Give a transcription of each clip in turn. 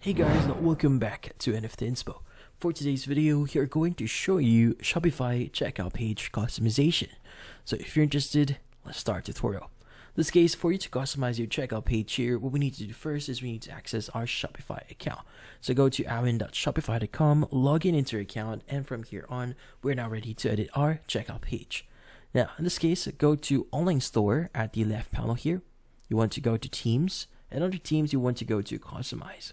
Hey guys, welcome back to NFT Inspo. For today's video, we are going to show you Shopify checkout page customization. So if you're interested, let's start the tutorial. In this case, for you to customize your checkout page here, what we need to do first is we need to access our Shopify account. So go to admin.shopify.com, log into your account, and from here on, we're now ready to edit our checkout page. Now, in this case, go to Online Store at the left panel here. You want to go to Themes, and under Themes, you want to go to Customize.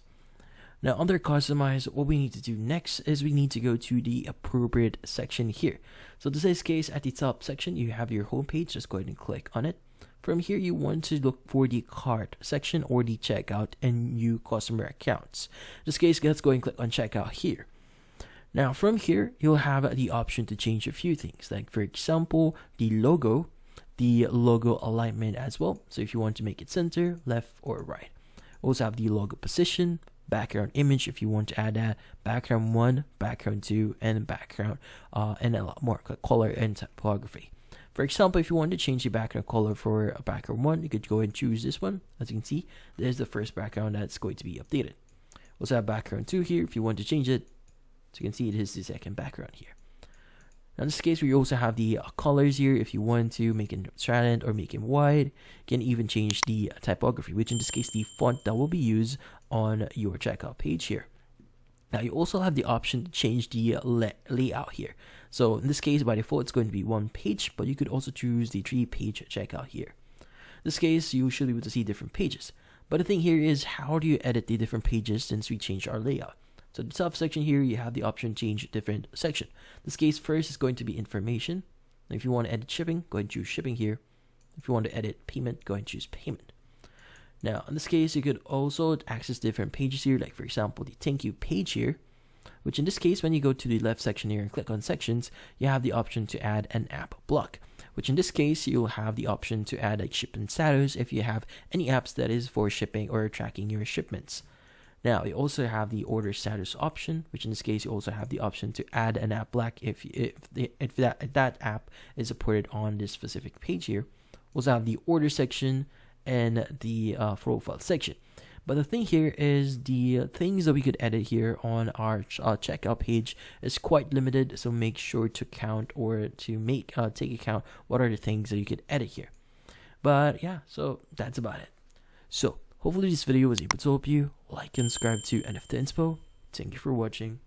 Now, under Customize, what we need to do next is we need to go to the appropriate section here. So in this case, at the top section, you have your home page. Just go ahead and click on it. From here, you want to look for the cart section or the checkout and new customer accounts. In this case, let's go and click on checkout here. Now, from here, you'll have the option to change a few things, like for example, the logo alignment as well. So if you want to make it center, left, or right. Also have the logo position, background image if you want to add that, background 1, background 2, and background and a lot more, like color and typography. For example, if you want to change the background color for background 1, you could go and choose this one. As you can see, there's the first background that's going to be updated. Also have background 2 here if you want to change it. So you can see it is the second background here. Now in this case, we also have the colors here. If you want to make it transparent or make it wide, you can even change the typography, which in this case, the font that will be used on your checkout page here. Now you also have the option to change the layout here. So in this case, by default, it's going to be one page, but you could also choose the 3-page checkout here. In this case, you should be able to see different pages. But the thing here is, how do you edit the different pages since we changed our layout? So the top section here, you have the option to change different section. In this case, first is going to be information. Now, if you want to edit shipping, go ahead and choose shipping here. If you want to edit payment, go ahead and choose payment. Now, in this case, you could also access different pages here, like for example, the thank you page here, which in this case, when you go to the left section here and click on sections, you have the option to add an app block, which in this case, you'll have the option to add like shipment status if you have any apps that is for shipping or tracking your shipments. Now, you also have the order status option, which in this case, you also have the option to add an app block if that app is supported on this specific page here. We also have the order section and the profile section. But the thing here is the things that we could edit here on our checkout page is quite limited. So make sure to count or to take account what are the things that you could edit here. But yeah, so that's about it. So hopefully this video was able to help you. Like and subscribe to NFT Inspo. Thank you for watching.